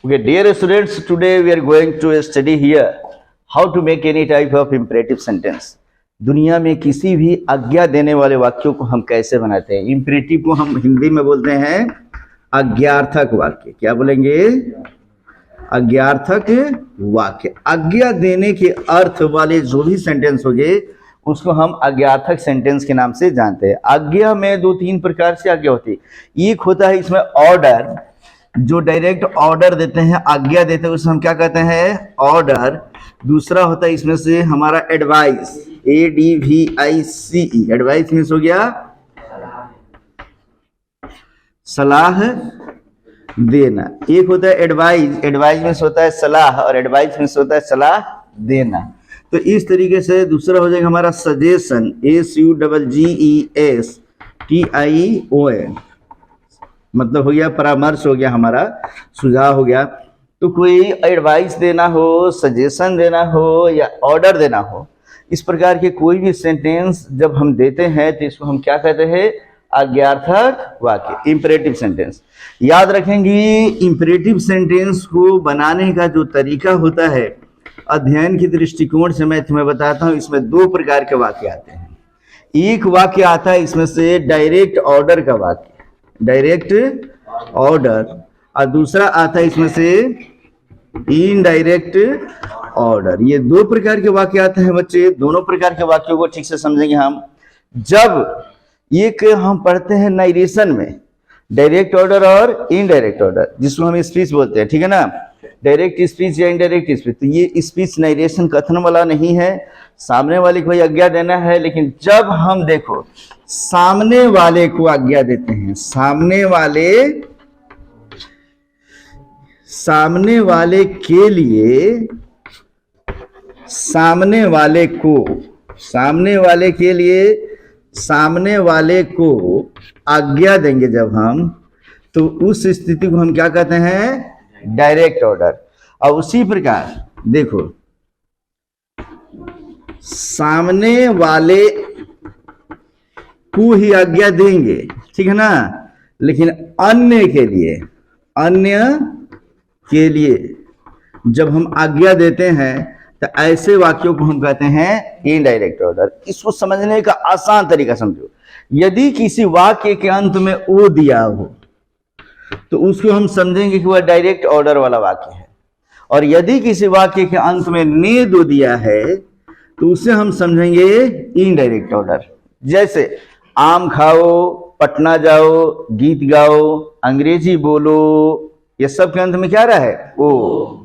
Okay, dear students, today we are going to study here how to make any type of imperative sentence. दुनिया में किसी भी आज्ञा देने वाले वाक्यों को हम कैसे बनाते हैं। इम्परेटिव को हम हिंदी में बोलते हैं आज्ञार्थक वाक्य। क्या बोलेंगे? आज्ञार्थक वाक्य। आज्ञा देने के अर्थ वाले जो भी सेंटेंस होंगे उसको हम आज्ञार्थक सेंटेंस के नाम से जानते हैं। आज्ञा में दो तीन प्रकार से आज्ञा होती है। एक होता है इसमें ऑर्डर, जो डायरेक्ट ऑर्डर देते हैं, आज्ञा देते हैं, उसे हम क्या कहते हैं? ऑर्डर। दूसरा होता है इसमें से हमारा एडवाइस, ADVICE। एडवाइस मीन्स हो गया सलाह देना। एक होता है एडवाइस, एडवाइस मीन्स होता है सलाह, और एडवाइस मीन्स होता है सलाह देना। तो इस तरीके से दूसरा हो जाएगा हमारा सजेशन, SUGGESTION, मतलब हो गया परामर्श, हो गया हमारा सुझाव हो गया। तो कोई एडवाइस देना हो, सजेशन देना हो या ऑर्डर देना हो, इस प्रकार के कोई भी सेंटेंस जब हम देते हैं तो इसको हम क्या कहते हैं? आज्ञार्थक वाक्य, इंपरेटिव सेंटेंस। याद रखेंगे इंपरेटिव सेंटेंस को बनाने का जो तरीका होता है, अध्ययन के दृष्टिकोण से मैं तुम्हें बताता हूं। इसमें दो प्रकार के वाक्य आते हैं। एक वाक्य आता है इसमें से डायरेक्ट ऑर्डर का वाक्य, डायरेक्ट ऑर्डर, और दूसरा आता है इसमें से इनडायरेक्ट ऑर्डर। ये दो प्रकार के वाक्य आते हैं बच्चे। दोनों प्रकार के वाक्यों को ठीक से समझेंगे हम जब एक हम पढ़ते हैं नरेशन में, डायरेक्ट ऑर्डर और इनडायरेक्ट ऑर्डर, जिसको हम स्पीच बोलते हैं, ठीक है ना? डायरेक्ट स्पीच या इनडायरेक्ट स्पीच। तो ये स्पीच नरेशन कथन वाला नहीं है, सामने वाले को आज्ञा देना है। लेकिन जब हम देखो सामने वाले को आज्ञा देते हैं, सामने वाले के लिए, सामने वाले को आज्ञा देंगे जब हम, तो उस स्थिति को हम क्या कहते हैं? Direct order. और उसी प्रकार देखो, सामने वाले को ही आज्ञा देंगे, ठीक है ना? लेकिन अन्य के लिए जब हम आज्ञा देते हैं तो ऐसे वाक्यों को हम कहते हैं इनडायरेक्ट ऑर्डर। इसको समझने का आसान तरीका समझो। यदि किसी वाक्य के अंत में ओ दिया हो तो उसको हम समझेंगे कि वह डायरेक्ट ऑर्डर वाला वाक्य है, और यदि किसी वाक्य के अंत में ने दो दिया है तो उसे हम समझेंगे इनडायरेक्ट ऑर्डर। जैसे आम खाओ, पटना जाओ, गीत गाओ, अंग्रेजी बोलो, ये सब के अंत में क्या रहा है? ओ।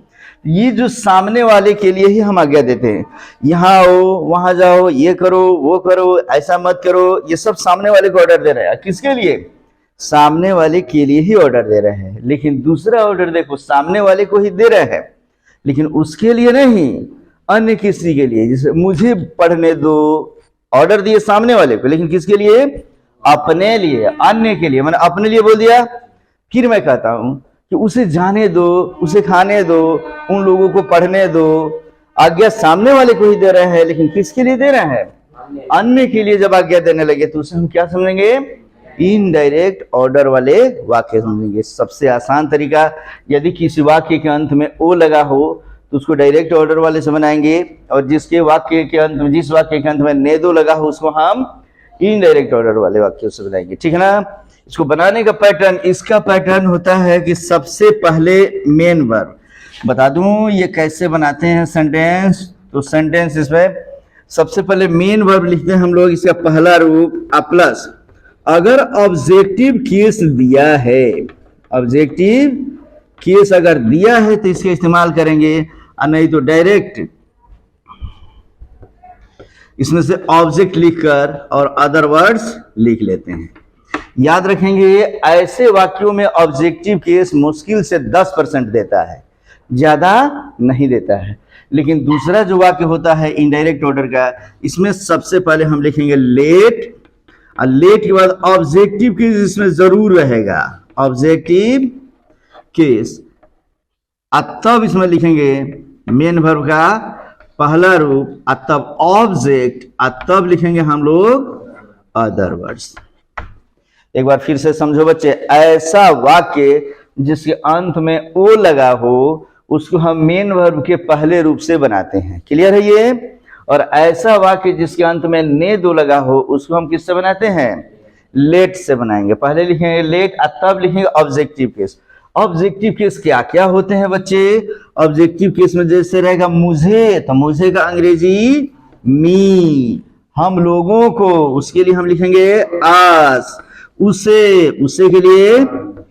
ये जो सामने वाले के लिए ही हम आज्ञा देते हैं, यहाँ आओ, वहां जाओ, ये करो, वो करो, ऐसा मत करो, ये सब सामने वाले को ऑर्डर दे रहे हैं। किसके लिए? सामने वाले के लिए ही ऑर्डर दे रहे हैं। लेकिन दूसरा ऑर्डर देखो, सामने वाले को ही दे रहे हैं लेकिन उसके लिए नहीं, अन्य किसी के लिए। जैसे मुझे पढ़ने दो, ऑर्डर दिए सामने वाले को, लेकिन किसके लिए? अपने लिए, अन्य के लिए। मैंने अपने लिए बोल दिया। फिर मैं कहता हूं कि उसे जाने दो, उसे खाने दो, उन लोगों को पढ़ने दो। आज्ञा सामने वाले को ही दे रहे हैं, लेकिन किसके लिए दे रहे हैं? अन्य के लिए जब आज्ञा देने लगे तो उसे हम क्या समझेंगे? इनडायरेक्ट ऑर्डर वाले वाक्य समझेंगे। सबसे आसान तरीका, यदि किसी वाक्य के अंत में ओ लगा हो तो उसको डायरेक्ट ऑर्डर वाले से बनाएंगे, और जिस वाक्य के अंत में ने दो लगा हो उसको हम इनडायरेक्ट ऑर्डर वाले वाक्यों से बनाएंगे, ठीक है ना? इसको बनाने का पैटर्न, इसका पैटर्न होता है कि सबसे पहले मेन वर्ब। बता दूं ये कैसे बनाते हैं सेंटेंस। तो सेंटेंस इसमें सबसे पहले मेन वर्ब लिखते हैं हम लोग। इसका पहला रूप आ प्लस। अगर ऑब्जेक्टिव केस दिया है, ऑब्जेक्टिव केस अगर दिया है तो इसका इस्तेमाल करेंगे, और नहीं तो डायरेक्ट इसमें से ऑब्जेक्ट लिखकर और अदर वर्ड्स लिख लेते हैं। याद रखेंगे ऐसे वाक्यों में ऑब्जेक्टिव केस मुश्किल से 10% देता है, ज्यादा नहीं देता है। लेकिन दूसरा जो वाक्य होता है इनडायरेक्ट ऑर्डर का, इसमें सबसे पहले हम लिखेंगे लेट, और लेट के बाद ऑब्जेक्टिव केस इसमें जरूर रहेगा, ऑब्जेक्टिव केस। तब इसमें लिखेंगे मेन वर्ब का पहला रूप, तब ऑब्जेक्ट, तब लिखेंगे हम लोग अदर वर्ड्स। एक बार फिर से समझो बच्चे, ऐसा वाक्य जिसके अंत में ओ लगा हो उसको हम मेन वर्ब के पहले रूप से बनाते हैं। क्लियर है ये? और ऐसा वाक्य जिसके अंत में ने दो लगा हो उसको हम किससे बनाते हैं? लेट से बनाएंगे। पहले लिखेंगे लेट और तब लिखेंगे ऑब्जेक्टिव केस। ऑब्जेक्टिव केस क्या क्या होते हैं बच्चे? ऑब्जेक्टिव केस में जैसे रहेगा मुझे, तो मुझे का अंग्रेजी मी, हम लोगों को, उसके लिए हम लिखेंगे आस, उसे, उसे के लिए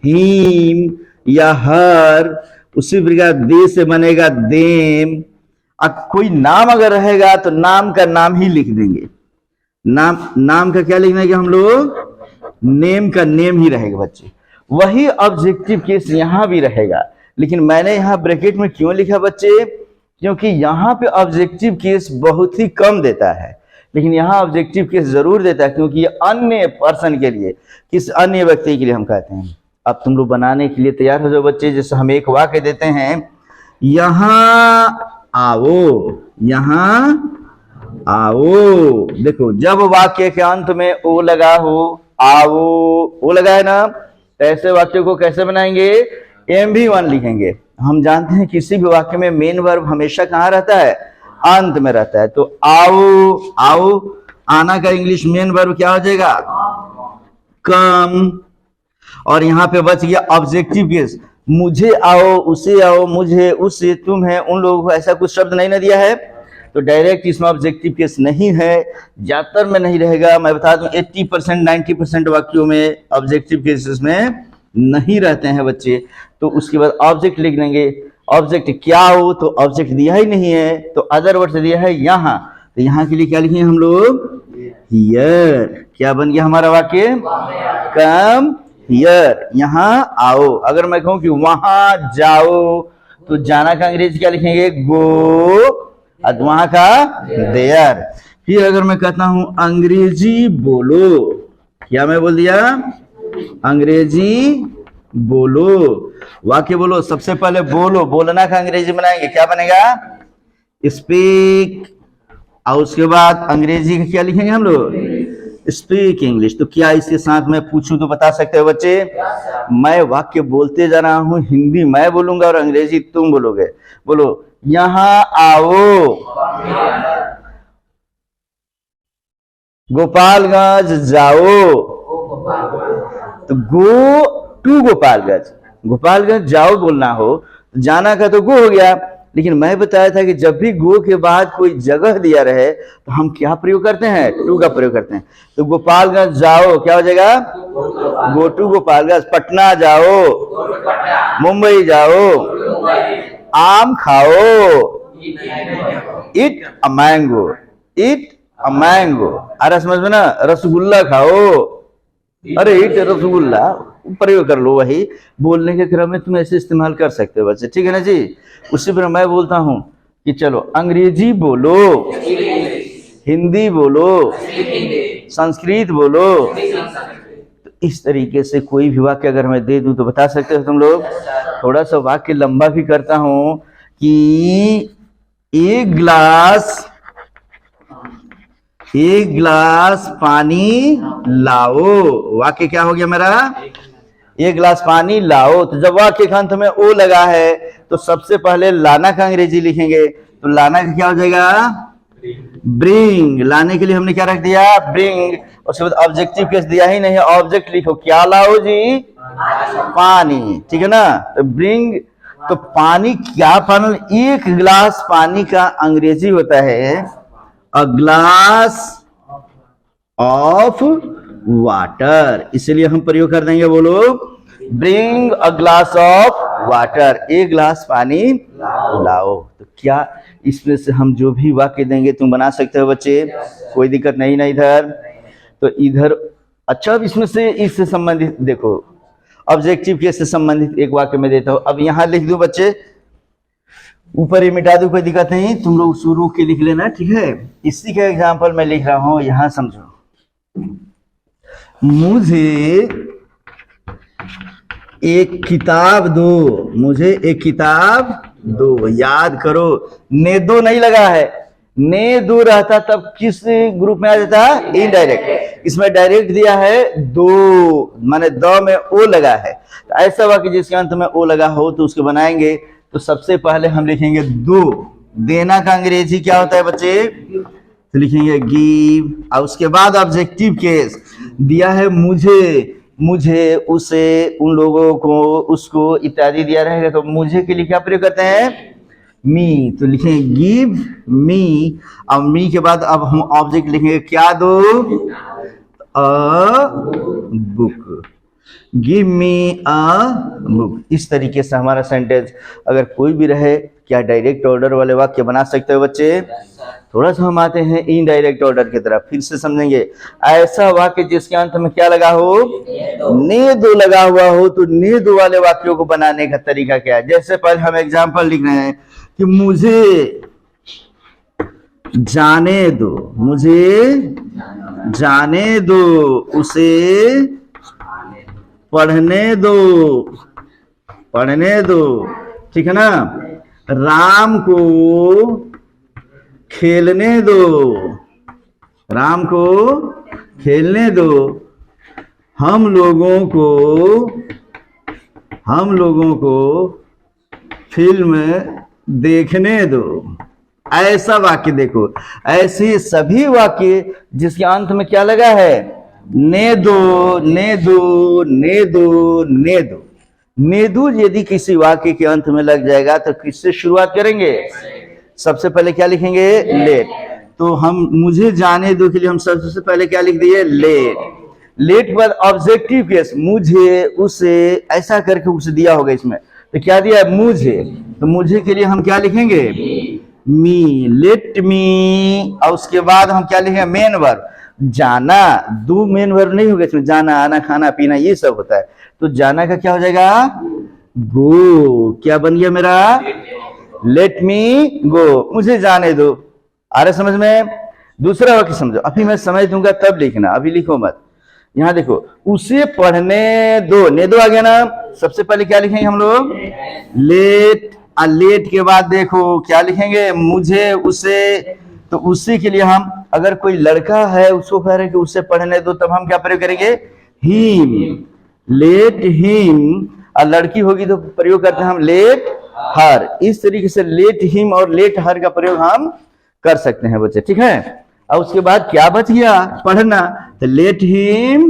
हिम या हर, उसी प्रकार दे से बनेगा देम। अब कोई नाम अगर रहेगा तो नाम का नाम ही लिख देंगे। नाम का क्या लिखना है कि हम लोग नेम का नेम ही रहेगा बच्चे। वही ऑब्जेक्टिव केस यहां भी रहेगा, लेकिन मैंने यहां ब्रैकेट में क्यों लिखा बच्चे? क्योंकि यहां पे ऑब्जेक्टिव केस बहुत ही कम देता है, लेकिन यहां ऑब्जेक्टिव केस जरूर देता है, क्योंकि ये अन्य पर्सन के लिए, किस अन्य व्यक्ति के लिए हम कहते हैं। अब तुम लोग बनाने के लिए तैयार हो जाओ बच्चे। जैसे हम एक वाक्य देते हैं, यहां आओ, यहां आओ। देखो जब वाक्य के अंत में ओ लगा हो, आओ, ओ लगा है ना, ऐसे वाक्य को कैसे बनाएंगे? MV1 लिखेंगे। हम जानते हैं किसी भी वाक्य में मेन वर्ब हमेशा कहां रहता है? अंत में रहता है। तो आओ, आओ, आना का इंग्लिश मेन वर्ब क्या हो जाएगा? कम। और यहां पे बच गया ऑब्जेक्टिव केस, मुझे आओ, उसे आओ, मुझे, उससे, तुम है, उन लोगों को, ऐसा कुछ शब्द नहीं ना दिया है, तो डायरेक्ट इसमें ऑब्जेक्टिव केस नहीं है। ज्यादातर में नहीं रहेगा, मैं बता दूं 80% 90% वाक्यों में ऑब्जेक्टिव केसेस में नहीं रहते हैं बच्चे। तो उसके बाद ऑब्जेक्ट लिख देंगे। ऑब्जेक्ट क्या हो, तो ऑब्जेक्ट दिया ही नहीं है, तो अदर वर्ड दिया है यहाँ, तो यहाँ के लिए क्या लिखेंगे हम लोग? हियर। क्या बन गया हमारा वाक्य? कम हियर, यहाँ आओ। अगर मैं कहूं कि वहां जाओ, तो जाना का अंग्रेजी क्या लिखेंगे? गो, और वहां का देयर। फिर अगर मैं कहता हूं अंग्रेजी बोलो, क्या मैं बोल दिया? अंग्रेजी बोलो, वाक्य बोलो। सबसे पहले बोलो, बोलना का अंग्रेजी बनाएंगे, क्या बनेगा? स्पीक। और उसके बाद अंग्रेजी का क्या लिखेंगे हम लोग? Speak English. तो क्या इसके साथ मैं पूछूं तो बता सकते हो बच्चे? मैं वाक्य बोलते जा रहा हूं, हिंदी मैं बोलूंगा और अंग्रेजी तुम बोलोगे। बोलो, यहां आओ, गोपालगंज जाओ। तो गो टू गोपालगंज, गोपालगंज जाओ बोलना हो, जाना का तो गो हो गया, लेकिन मैं बताया था कि जब भी गो के बाद कोई जगह दिया रहे तो हम क्या प्रयोग करते हैं? टू का प्रयोग करते हैं। तो गोपालगंज जाओ क्या हो जाएगा? Go to Gopalganj. पटना जाओ, मुंबई जाओ। आम खाओ, it a mango, it a mango. अरे समझ में ना, रसगुल्ला खाओ, अरे इट रसगुल्ला, प्रयोग कर लो। वही बोलने के क्रम में तुम ऐसे इस्तेमाल कर सकते हो बच्चे, ठीक है ना जी। उसी पर मैं बोलता हूं कि चलो अंग्रेजी बोलो, हिंदी बोलो, संस्कृत बोलो। तो इस तरीके से कोई भी वाक्य अगर मैं दे दूं तो बता सकते हो तुम लोग। थोड़ा सा वाक्य लंबा भी करता हूं कि एक गिलास पानी लाओ। वाक्य क्या हो गया मेरा? एक गिलास पानी लाओ। तो जब वाक्य के अंत में ओ लगा है तो सबसे पहले लाना का अंग्रेजी लिखेंगे। तो लाना का क्या हो जाएगा? ब्रिंग। लाने के लिए हमने क्या रख दिया? ब्रिंग। उसके बाद ऑब्जेक्टिव केस दिया ही नहीं, ऑब्जेक्ट लिखो, क्या लाओ जी? पानी, ठीक है ना। तो ब्रिंग, तो पानी क्या? पानी, एक गिलास पानी का अंग्रेजी होता है अ ग्लास ऑफ वाटर। इसलिए हम प्रयोग कर देंगे, बोलो, bring a glass of water, एक गिलास पानी लाओ। तो क्या इसमें से हम जो भी वाक्य देंगे तुम बना सकते हो बच्चे, कोई दिक्कत नहीं ना इधर। तो इधर अच्छा, अब इसमें से इससे संबंधित देखो, ऑब्जेक्टिव केस से संबंधित एक वाक्य में देता हूं। अब यहां लिख दो बच्चे, ऊपर ही मिटा दो, कोई दिक्कत नहीं, तुम लोग शुरू के लिख लेना, ठीक है। इसी का एग्जाम्पल मैं लिख रहा हूं, यहां समझो। मुझे एक किताब दो, मुझे एक किताब दो। याद करो, ने दो नहीं लगा है, ने दो रहता तब किस ग्रुप में आ जाता? इनडायरेक्ट। इसमें डायरेक्ट दिया है दो, माने द में ओ लगा है। तो ऐसा वाक्य जिसके अंत में ओ लगा हो तो उसको बनाएंगे। तो सबसे पहले हम लिखेंगे दो। देना का अंग्रेजी क्या होता है बच्चे? तो लिखेंगे गिव। और उसके बाद ऑब्जेक्टिव केस दिया है मुझे, मुझे, उसे, उन लोगों को, उसको इत्यादि दिया रहेगा। तो मुझे के लिए क्या प्रयोग करते हैं? मी। तो लिखेंगे गिव मी। और मी के बाद अब हम ऑब्जेक्ट लिखेंगे क्या दो? A book. Give me a book. इस तरीके से हमारा सेंटेंस अगर कोई भी रहे, क्या डायरेक्ट ऑर्डर वाले वाक्य बना सकते हो बच्चे? थोड़ा सा हम आते हैं इनडायरेक्ट ऑर्डर की तरफ, फिर से समझेंगे। ऐसा वाक्य जिसके अंत में क्या लगा हो? ने दो लगा हुआ हो। तो ने दो वाले वाक्यों को बनाने का तरीका क्या है? जैसे पहले हम एग्जांपल लिख रहे हैं कि मुझे जाने दो, मुझे जाने दो, उसे पढ़ने दो, पढ़ने दो, ठीक है ना। राम को खेलने दो, राम को खेलने दो। हम लोगों को फिल्म देखने दो। ऐसा वाक्य देखो, ऐसे सभी वाक्य जिसके अंत में क्या लगा है? ने दो, ने दो, ने दो, ने दो। ने दो यदि किसी वाक्य के अंत में लग जाएगा तो किससे शुरुआत करेंगे? सबसे पहले क्या लिखेंगे? लेट। तो हम मुझे जाने दो के लिए हम सबसे पहले क्या लिख दिए? लेट। लेट के बाद ऑब्जेक्टिव केस मुझे, उसे, ऐसा करके उसे दिया होगा इसमें। तो क्या दिया है? मुझे। तो मुझे के लिए हम क्या लिखेंगे? मी। Let me. और उसके बाद हम क्या लिखेंगे? Main verb. जाना। दो मेन वर्ब नहीं होगा इसमें, जाना, आना, खाना, पीना, ये सब होता है। तो जाना का क्या हो जाएगा? गो। क्या बन गया मेरा? लेट मी गो। मुझे जाने दो। आ रहा समझ में? दूसरा वाक्य समझो, अभी मैं समझ दूंगा तब लिखना, अभी लिखो मत। यहां देखो, उसे पढ़ने दो। ने दो आ गया ना। सबसे पहले क्या लिखेंगे हम लोग? लेट। और लेट के बाद देखो क्या लिखेंगे? मुझे, उसे। तो उसी के लिए हम, अगर कोई लड़का है उसको कह रहे हैं कि उसे पढ़ने दो, तब हम क्या प्रयोग करेंगे? हिम। Let him. और लड़की होगी तो प्रयोग करते हैं हम लेट हर। इस तरीके से लेट हिम और लेट हर का प्रयोग हम कर सकते हैं बच्चे, ठीक है। और उसके बाद क्या बच गया? पढ़ना। तो लेट हिम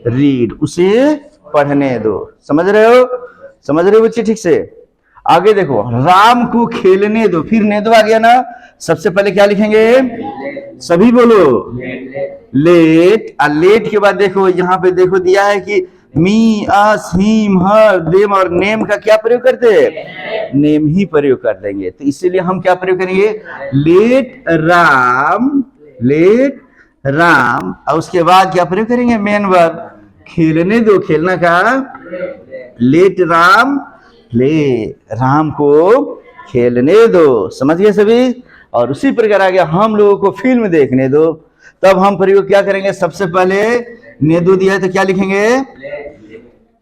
रीड। उसे पढ़ने दो। समझ रहे हो? समझ रहे हो बच्चे ठीक से? आगे देखो, राम को खेलने दो। फिर ने दो आ गया ना। सबसे पहले क्या लिखेंगे? सभी बोलो लेट। और लेट के बाद देखो यहाँ पे देखो दिया है कि मी, अस, हिम, हर, देम और नेम का क्या प्रयोग करते हैं? नेम ही प्रयोग कर देंगे। तो इसीलिए हम क्या प्रयोग करेंगे? Let Ram, let Ram. और उसके बाद क्या प्रयोग करेंगे? Main verb. खेलने दो। खेलना का लेट राम, ले राम को खेलने दो। समझ गए सभी? और उसी प्रकार आ गया हम लोगों को फिल्म देखने दो। तब हम प्रयोग क्या करेंगे? सबसे पहले ने दो दिया है तो क्या लिखेंगे?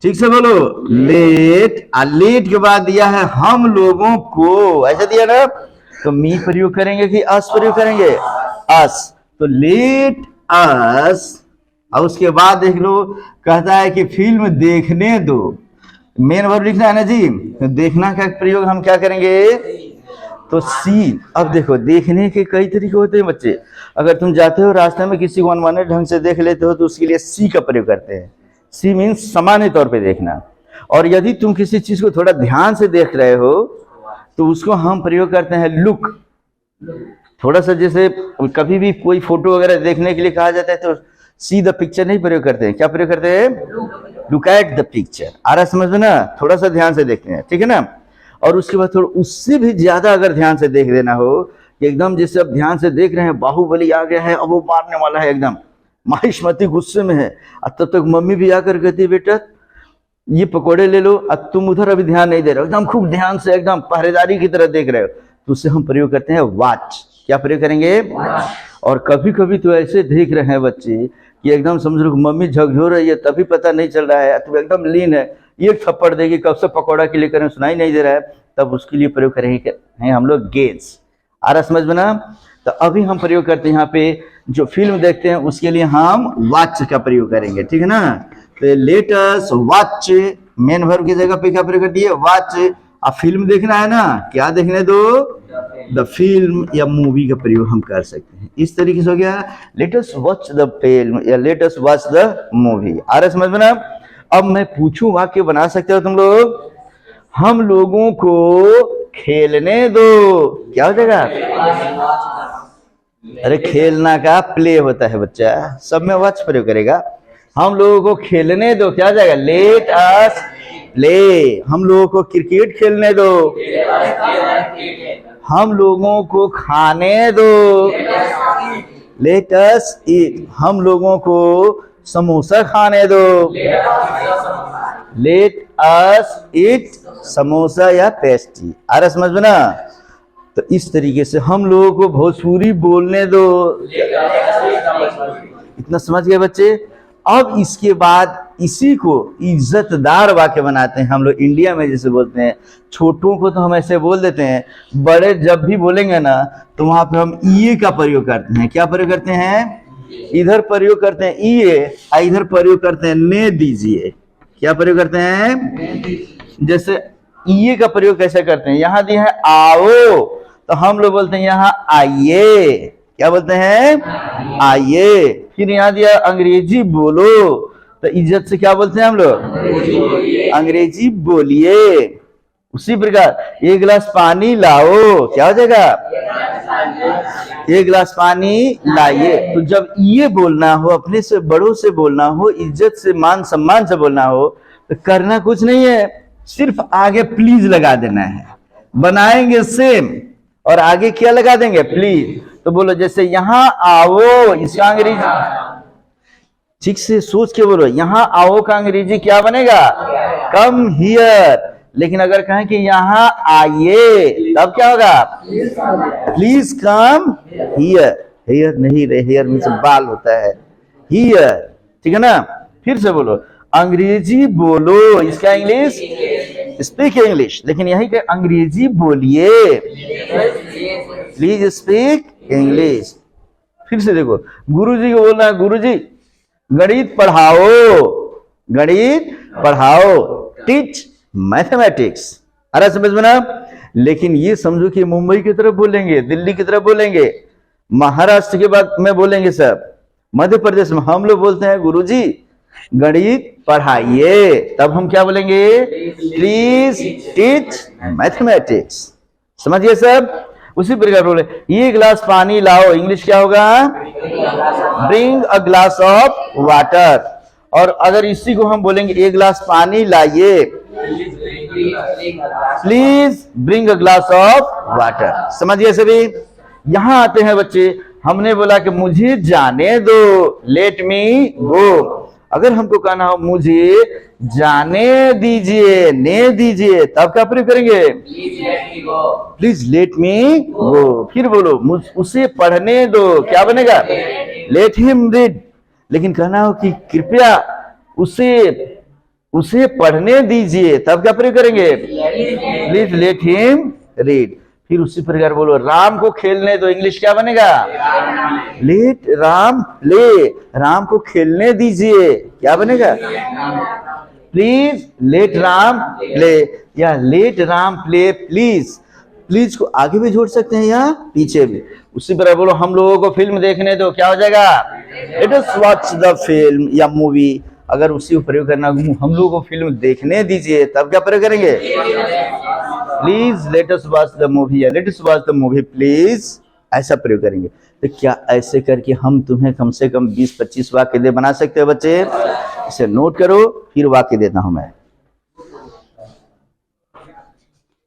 ठीक से बोलो लेट। और लेट के बाद दिया है हम लोगों को, ऐसा दिया ना। तो मी प्रयोग करेंगे कि अस प्रयोग करेंगे? अस। तो लेट अस। और उसके बाद देख लो, कहता है कि फिल्म देखने दो। मेन वर्ब लिखना है ना जी। तो देखना का प्रयोग हम क्या करेंगे? तो सी। अब देखो, देखने के कई तरीके होते हैं बच्चे। अगर तुम जाते हो रास्ते में किसी को अनमाने ढंग से देख लेते हो तो उसके लिए सी का प्रयोग करते हैं। सी मीन्स सामान्य तौर पे देखना। और यदि तुम किसी चीज को थोड़ा ध्यान से देख रहे हो तो उसको हम प्रयोग करते हैं लुक। थोड़ा सा, जैसे कभी भी कोई फोटो वगैरह देखने के लिए कहा जाता है तो सी द पिक्चर नहीं प्रयोग करते हैं। क्या प्रयोग करते हैं? Look at the picture. आ रहा समझ में ना? थोड़ा सा ध्यान से देखते हैं, ठीक है ना। और उसके बाद थोड़ा उससे भी ज्यादा अगर ध्यान से देख देना हो कि एकदम जैसे अब ध्यान से देख रहे हैं, बाहुबली आ गया है, अब वो मारने वाला है, एकदम माहिष्मती गुस्से में है। अब तब तक मम्मी भी आकर कहती है बेटा ये पकोड़े ले लो, अब तुम उधर अभी ध्यान नहीं दे रहे हो, एकदम खूब ध्यान से एकदम पहरेदारी की तरह देख रहे हो, तो उससे हम प्रयोग करते हैं वॉच। क्या प्रयोग करेंगे? और कभी कभी तो ऐसे देख रहे हैं बच्चे कि एकदम समझ लो मम्मी झकझोर रही है तभी पता नहीं चल रहा है, तो एकदम लीन है, एक थप्पड़ देगी कब से पकौड़ा के लिए करें सुनाई नहीं दे रहा है, तब उसके लिए प्रयोग करेंगे हम लोग गेज। आ रहा समझ में ना? तो अभी हम प्रयोग करते हैं यहाँ पे, जो फिल्म देखते हैं उसके लिए हम वॉच का प्रयोग करेंगे, ठीक है ना। तो late us watch, main verb की जगह पे क्या प्रयोग करती है, वॉच। अब फिल्म देखना है ना, क्या देखने दो, द फिल्म या मूवी का प्रयोग हम कर सकते हैं। इस तरीके से हो गया let us watch the film या let us watch the movie. आ रहा समझ में ना। अब मैं पूछूं, वाक्य बना सकते हो तुम लोग, हम लोगों को खेलने दो, क्या हो जाएगा, अरे खेलना का प्ले होता है बच्चा, सब में वॉच प्रयोग करेगा। हम लोगों को खेलने दो, क्या हो जाएगा, लेट अस प्ले। हम लोगों को क्रिकेट खेलने दो, हम लोगों को खाने दो, लेट अस ईट। हम लोगों को समोसा खाने दो, लेट अस ईट समोसा या पेस्ट्री। आ रहा समझ में ना। तो इस तरीके से हम लोगों को भोजपुरी बोलने दो, इतना समझ गए बच्चे। अब इसके बाद इसी को इज्जतदार वाक्य बनाते हैं हम लोग। इंडिया में जैसे बोलते हैं, छोटों को तो हम ऐसे बोल देते हैं, बड़े जब भी बोलेंगे ना तो वहां पे हम ईए का प्रयोग करते हैं। क्या प्रयोग करते हैं, इधर प्रयोग करते हैं ईए, इधर प्रयोग करते हैं ने दीजिए। क्या प्रयोग करते हैं, जैसे ईए का प्रयोग कैसे करते हैं, यहां दिया है आओ, तो हम लोग बोलते हैं यहाँ आइए। क्या बोलते हैं, आइए। फिर यहाँ दिया अंग्रेजी बोलो, तो इज्जत से क्या बोलते हैं हम लोग, अंग्रेजी बोलिए। उसी प्रकार एक गिलास पानी लाओ, क्या हो जाएगा, एक गिलास पानी लाइए। तो जब ये बोलना हो, अपने से बड़ों से बोलना हो, इज्जत से मान सम्मान से बोलना हो, तो करना कुछ नहीं है, सिर्फ आगे प्लीज लगा देना है। बनाएंगे सेम और आगे क्या लगा देंगे, प्लीज। तो बोलो जैसे यहाँ आओ, इसका अंग्रेजी ठीक से सोच के बोलो, यहाँ आओ का अंग्रेजी क्या बनेगा, कम हियर। लेकिन अगर कहें कि यहाँ आइए, तब क्या होगा, प्लीज कम हियर। हियर नहीं रहे, हियर में से बाल होता है, हियर, ठीक है ना। फिर से बोलो, अंग्रेजी बोलो, इसका इंग्लिश स्पीक इंग्लिश, लेकिन यही के अंग्रेजी बोलिए, प्लीज स्पीक इंग्लिश। फिर से देखो, गुरुजी को बोलना है, गुरुजी गणित पढ़ाओ, गणित पढ़ाओ, टीच मैथमेटिक्स। अरे समझ में ना। लेकिन ये समझो कि मुंबई की तरफ बोलेंगे, दिल्ली की तरफ बोलेंगे, महाराष्ट्र के बाद में बोलेंगे सब, मध्य प्रदेश में हम लोग बोलते हैं गुरुजी गणित पढ़ाइए, तब हम क्या बोलेंगे, प्लीज टीच मैथमेटिक्स। समझिए सब। उसी प्रकार बोले, ये गिलास पानी लाओ, इंग्लिश क्या होगा, bring a glass of water. और अगर इसी को हम बोलेंगे एक गिलास पानी लाइए, please bring a glass of water. समझिए सभी। यहां आते हैं बच्चे, हमने बोला कि मुझे जाने दो, लेट मी गो। अगर हमको कहना हो मुझे जाने दीजिए, ने दीजिए, तब क्या प्रयोग करेंगे, प्लीज लेट मी गो। फिर बोलो, उसे पढ़ने दो, क्या बनेगा, लेट हिम रीड। लेकिन कहना हो कि कृपया उसे पढ़ने दीजिए, तब क्या प्रयोग करेंगे, प्लीज लेट हिम रीड। फिर उसी प्रकार बोलो, राम को खेलने दो, इंग्लिश क्या बनेगा, लेट राम प्ले। राम को खेलने दीजिए, क्या बनेगा, प्लीज लेट राम प्ले, या let Ram play please. Please को आगे भी जोड़ सकते हैं या पीछे भी। उसी तरह बोलो, हम लोगों को फिल्म देखने दो, क्या हो जाएगा, late us watch the film या मूवी। अगर उसी को प्रयोग करना, हम लोगों को फिल्म देखने दीजिए, तब क्या प्रयोग करेंगे, please let us watch the movie या let us watch the movie please, ऐसा प्रयोग करेंगे। तो क्या ऐसे करके हम तुम्हें कम से कम 20-25 वाक्य बना सकते हो बच्चे। इसे नोट करो, फिर वाक्य देता हूं मैं।